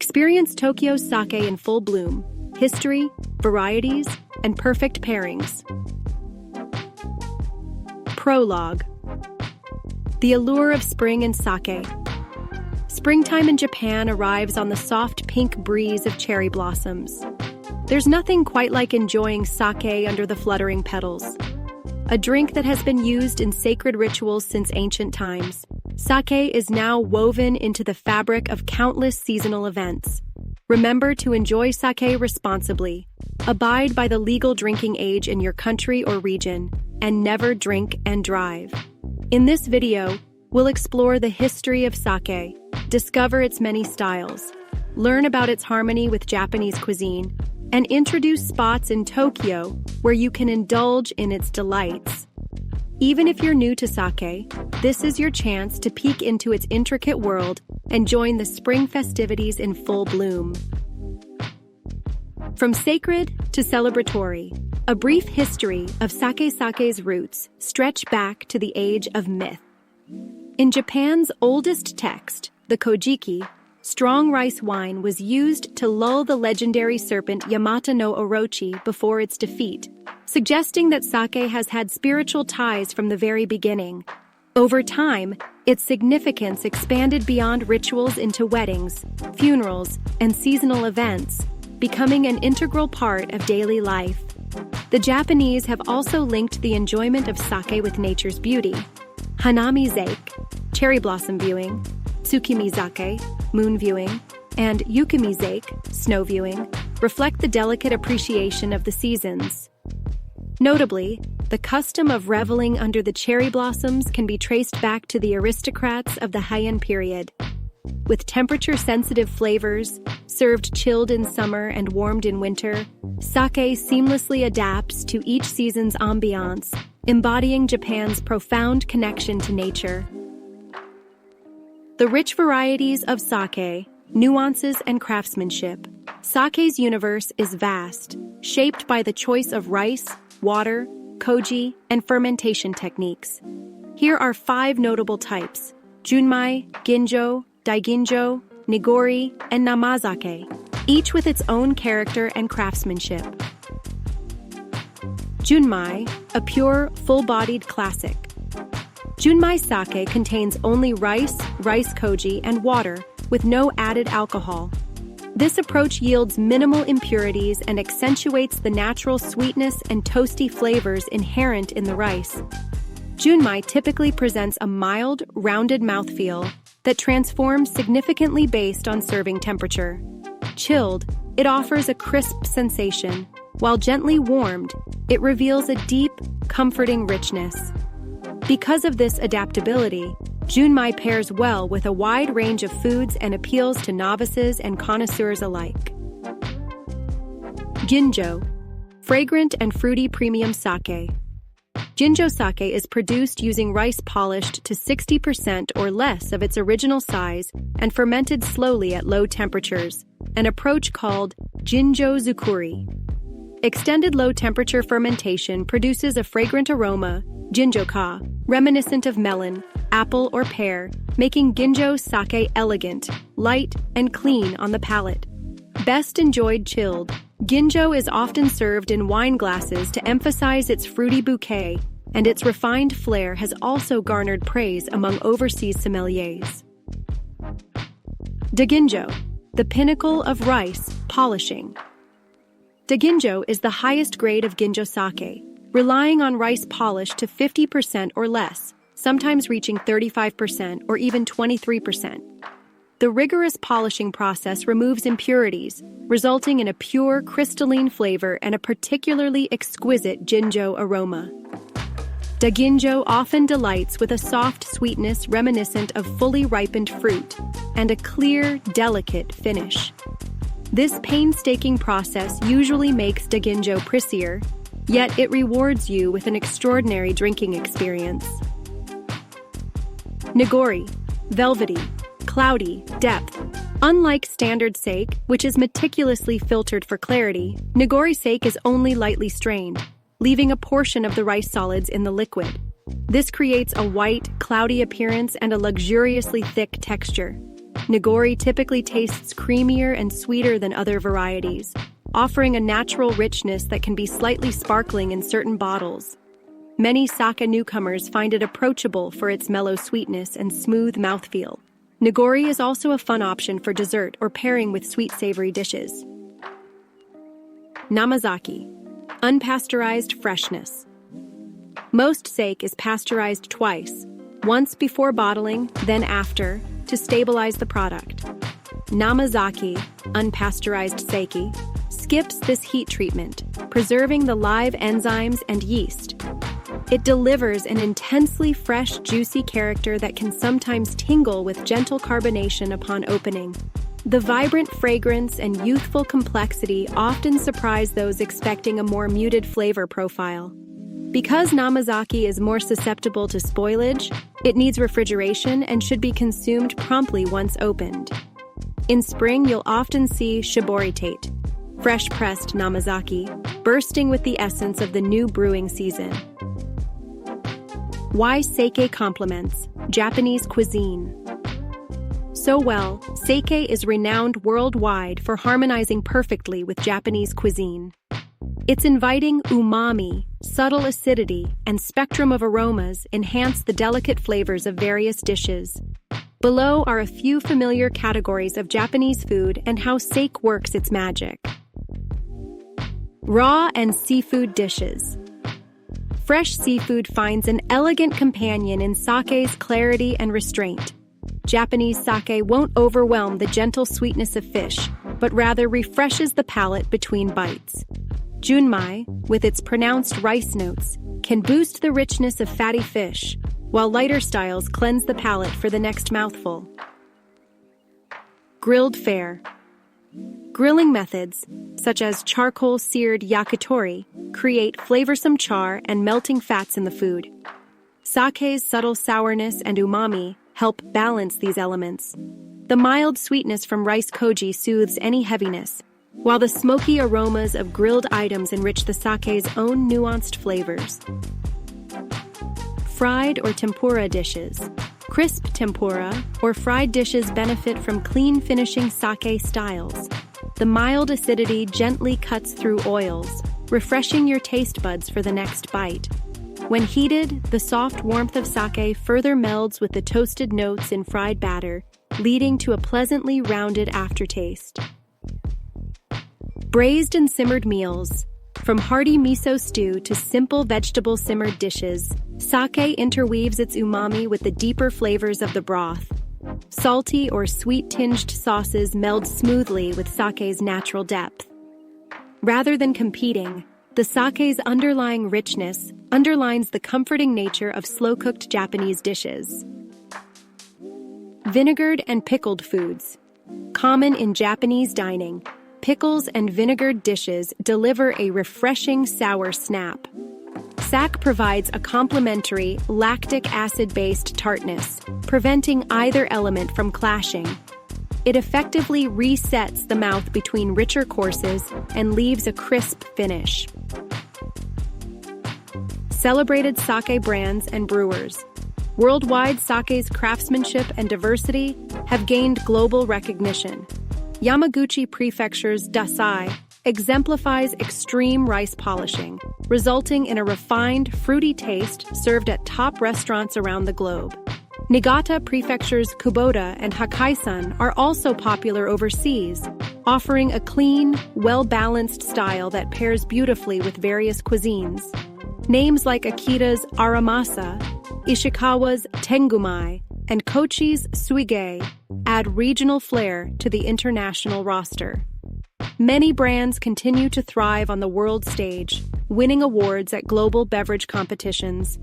Experience Tokyo's sake in full bloom, history, varieties, and perfect pairings. Prologue. The allure of spring and sake. Springtime in Japan arrives on the soft pink breeze of cherry blossoms. There's nothing quite like enjoying sake under the fluttering petals. A drink that has been used in sacred rituals since ancient times, sake is now woven into the fabric of countless seasonal events. Remember to enjoy sake responsibly, abide by the legal drinking age in your country or region, and never drink and drive. In this video, we'll explore the history of sake, discover its many styles, learn about its harmony with Japanese cuisine, and introduce spots in Tokyo where you can indulge in its delights. Even if you're new to sake, this is your chance to peek into its intricate world and join the spring festivities in full bloom. From sacred to celebratory, a brief history of sake's roots stretch back to the age of myth. In Japan's oldest text, the Kojiki, strong rice wine was used to lull the legendary serpent Yamata no Orochi before its defeat, suggesting that sake has had spiritual ties from the very beginning. Over time, its significance expanded beyond rituals into weddings, funerals, and seasonal events, becoming an integral part of daily life. The Japanese have also linked the enjoyment of sake with nature's beauty. Hanamizake, cherry blossom viewing, tsukimizake, moon viewing, and yukimizake, snow viewing, reflect the delicate appreciation of the seasons. Notably, the custom of reveling under the cherry blossoms can be traced back to the aristocrats of the Heian period. With temperature-sensitive flavors, served chilled in summer and warmed in winter, sake seamlessly adapts to each season's ambiance, embodying Japan's profound connection to nature. The rich varieties of sake, nuances, and craftsmanship. Sake's universe is vast, shaped by the choice of rice, water, koji, and fermentation techniques. Here are 5 notable types: Junmai, Ginjo, Daiginjo, Nigori, and Namazake, each with its own character and craftsmanship. Junmai, a pure, full-bodied classic. Junmai sake contains only rice koji, and water, with no added alcohol. This approach yields minimal impurities and accentuates the natural sweetness and toasty flavors inherent in the rice. Junmai typically presents a mild, rounded mouthfeel that transforms significantly based on serving temperature. Chilled, it offers a crisp sensation, while gently warmed, it reveals a deep, comforting richness. Because of this adaptability, Junmai pairs well with a wide range of foods and appeals to novices and connoisseurs alike. Ginjo, fragrant and fruity premium sake. Ginjo sake is produced using rice polished to 60% or less of its original size and fermented slowly at low temperatures, an approach called Ginjo Zukuri. Extended low-temperature fermentation produces a fragrant aroma, ginjo-ka, reminiscent of melon, apple, or pear, making Ginjo sake elegant, light, and clean on the palate. Best enjoyed chilled, Ginjo is often served in wine glasses to emphasize its fruity bouquet, and its refined flair has also garnered praise among overseas sommeliers. Daiginjo, the pinnacle of rice polishing. Daiginjo is the highest grade of Ginjo sake, relying on rice polish to 50% or less, sometimes reaching 35% or even 23%. The rigorous polishing process removes impurities, resulting in a pure, crystalline flavor and a particularly exquisite Ginjo aroma. Daiginjo often delights with a soft sweetness reminiscent of fully ripened fruit and a clear, delicate finish. This painstaking process usually makes Daiginjo pricier, yet it rewards you with an extraordinary drinking experience. Nigori, velvety, cloudy, depth. Unlike standard sake, which is meticulously filtered for clarity, Nigori sake is only lightly strained, leaving a portion of the rice solids in the liquid. This creates a white, cloudy appearance and a luxuriously thick texture. Nigori typically tastes creamier and sweeter than other varieties, offering a natural richness that can be slightly sparkling in certain bottles. Many sake newcomers find it approachable for its mellow sweetness and smooth mouthfeel. Nigori is also a fun option for dessert or pairing with sweet savory dishes. Namazake, unpasteurized freshness. Most sake is pasteurized twice, once before bottling, then after, to stabilize the product. Namazake, unpasteurized sake, skips this heat treatment, preserving the live enzymes and yeast. It delivers an intensely fresh, juicy character that can sometimes tingle with gentle carbonation upon opening. The vibrant fragrance and youthful complexity often surprise those expecting a more muted flavor profile. Because Namazake is more susceptible to spoilage, it needs refrigeration and should be consumed promptly once opened. In spring, you'll often see Shibuya, fresh-pressed Namazake, bursting with the essence of the new brewing season. Why sake complements Japanese cuisine. So well, sake is renowned worldwide for harmonizing perfectly with Japanese cuisine. Its inviting umami, subtle acidity, and spectrum of aromas enhance the delicate flavors of various dishes. Below are a few familiar categories of Japanese food and how sake works its magic. Raw and seafood dishes. Fresh seafood finds an elegant companion in sake's clarity and restraint. Japanese sake won't overwhelm the gentle sweetness of fish, but rather refreshes the palate between bites. Junmai, with its pronounced rice notes, can boost the richness of fatty fish, while lighter styles cleanse the palate for the next mouthful. Grilled fare. Grilling methods, such as charcoal-seared yakitori, create flavorsome char and melting fats in the food. Sake's subtle sourness and umami help balance these elements. The mild sweetness from rice koji soothes any heaviness, while the smoky aromas of grilled items enrich the sake's own nuanced flavors. Fried or tempura dishes. Crisp tempura or fried dishes benefit from clean finishing sake styles. The mild acidity gently cuts through oils, refreshing your taste buds for the next bite. When heated, the soft warmth of sake further melds with the toasted notes in fried batter, leading to a pleasantly rounded aftertaste. Braised and simmered meals. From hearty miso stew to simple vegetable simmered dishes, sake interweaves its umami with the deeper flavors of the broth. Salty or sweet-tinged sauces meld smoothly with sake's natural depth. Rather than competing, the sake's underlying richness underlines the comforting nature of slow-cooked Japanese dishes. Vinegared and pickled foods. Common in Japanese dining, pickles and vinegared dishes deliver a refreshing sour snap. Sake provides a complementary, lactic acid-based tartness, preventing either element from clashing. It effectively resets the mouth between richer courses and leaves a crisp finish. Celebrated sake brands and brewers. Worldwide, sake's craftsmanship and diversity have gained global recognition. Yamaguchi Prefecture's Dasai exemplifies extreme rice polishing, resulting in a refined, fruity taste served at top restaurants around the globe. Niigata Prefecture's Kubota and Hakkaisan are also popular overseas, offering a clean, well-balanced style that pairs beautifully with various cuisines. Names like Akita's Aramasa, Ishikawa's Tengumai, and Kochi's Suige add regional flair to the international roster. Many brands continue to thrive on the world stage, winning awards at global beverage competitions.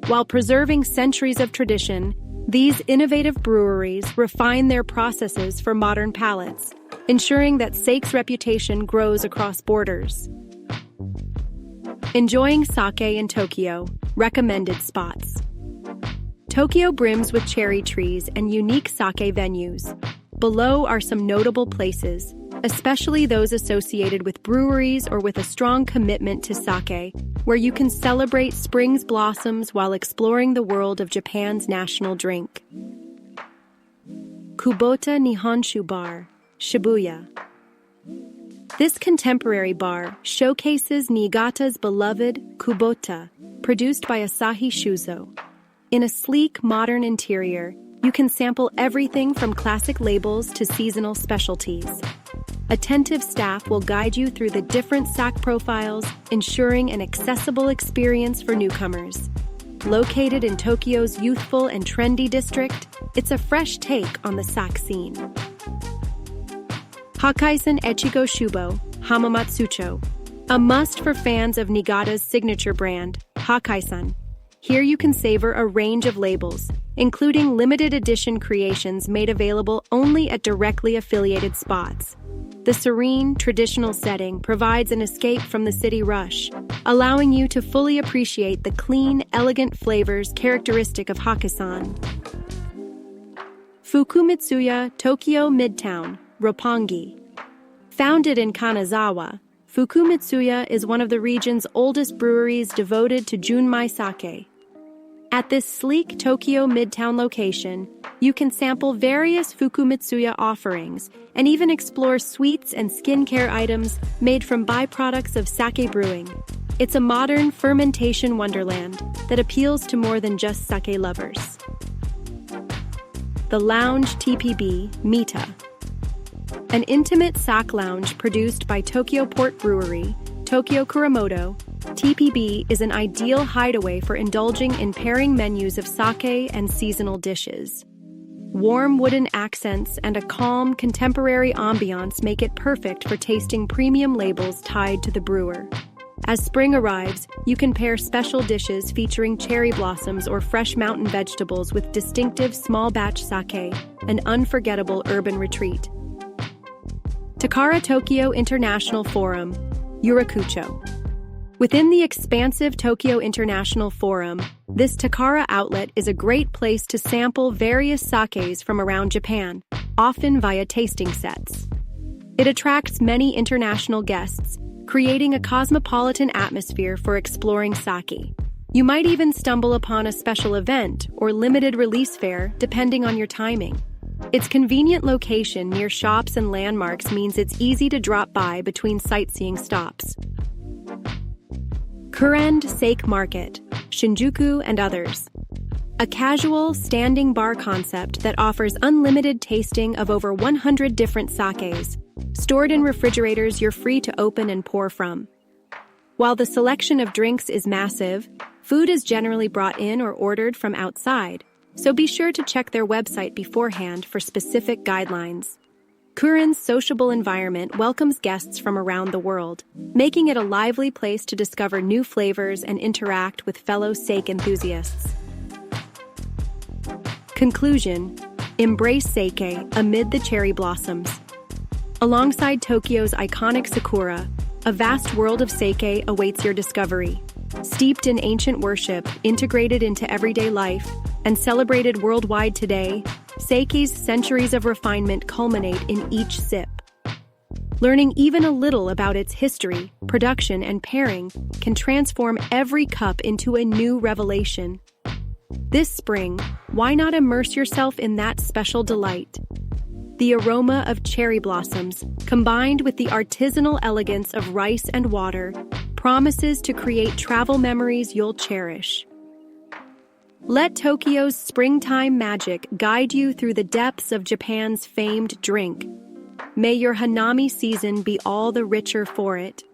While preserving centuries of tradition, these innovative breweries refine their processes for modern palates, ensuring that sake's reputation grows across borders. Enjoying sake in Tokyo. Recommended spots. Tokyo brims with cherry trees and unique sake venues. Below are some notable places, especially those associated with breweries or with a strong commitment to sake, where you can celebrate spring's blossoms while exploring the world of Japan's national drink. Kubota Nihonshu Bar, Shibuya. This contemporary bar showcases Niigata's beloved Kubota, produced by Asahi Shuzo. In a sleek, modern interior, you can sample everything from classic labels to seasonal specialties. Attentive staff will guide you through the different sake profiles, ensuring an accessible experience for newcomers. Located in Tokyo's youthful and trendy district, it's a fresh take on the sake scene. Hakkaisan Echigo Shubo, Hamamatsucho. A must for fans of Niigata's signature brand, Hakkaisan. Here you can savor a range of labels, including limited edition creations made available only at directly affiliated spots. The serene, traditional setting provides an escape from the city rush, allowing you to fully appreciate the clean, elegant flavors characteristic of Hakkaisan. Fukumitsuya, Tokyo Midtown, Roppongi. Founded in Kanazawa, Fukumitsuya is one of the region's oldest breweries devoted to Junmai sake. At this sleek Tokyo Midtown location, you can sample various Fukumitsuya offerings and even explore sweets and skincare items made from byproducts of sake brewing. It's a modern fermentation wonderland that appeals to more than just sake lovers. The Lounge TPB Mita. An intimate sake lounge produced by Tokyo Port Brewery, Tokyo Kuramoto, TPB is an ideal hideaway for indulging in pairing menus of sake and seasonal dishes. Warm wooden accents and a calm, contemporary ambiance make it perfect for tasting premium labels tied to the brewer. As spring arrives, you can pair special dishes featuring cherry blossoms or fresh mountain vegetables with distinctive small-batch sake, an unforgettable urban retreat. Takara Tokyo International Forum, Yurakucho. Within the expansive Tokyo International Forum, this Takara outlet is a great place to sample various sakes from around Japan, often via tasting sets. It attracts many international guests, creating a cosmopolitan atmosphere for exploring sake. You might even stumble upon a special event or limited release fair, depending on your timing. Its convenient location near shops and landmarks means it's easy to drop by between sightseeing stops. Kurend Sake Market, Shinjuku, and others. A casual, standing bar concept that offers unlimited tasting of over 100 different sakes, stored in refrigerators you're free to open and pour from. While the selection of drinks is massive, food is generally brought in or ordered from outside, so be sure to check their website beforehand for specific guidelines. Kurend's sociable environment welcomes guests from around the world, making it a lively place to discover new flavors and interact with fellow sake enthusiasts. Conclusion: embrace sake amid the cherry blossoms. Alongside Tokyo's iconic sakura, a vast world of sake awaits your discovery. Steeped in ancient worship, integrated into everyday life, and celebrated worldwide today, sake's centuries of refinement culminate in each sip. Learning even a little about its history, production, and pairing can transform every cup into a new revelation. This spring, why not immerse yourself in that special delight? The aroma of cherry blossoms, combined with the artisanal elegance of rice and water, promises to create travel memories you'll cherish. Let Tokyo's springtime magic guide you through the depths of Japan's famed drink. May your Hanami season be all the richer for it.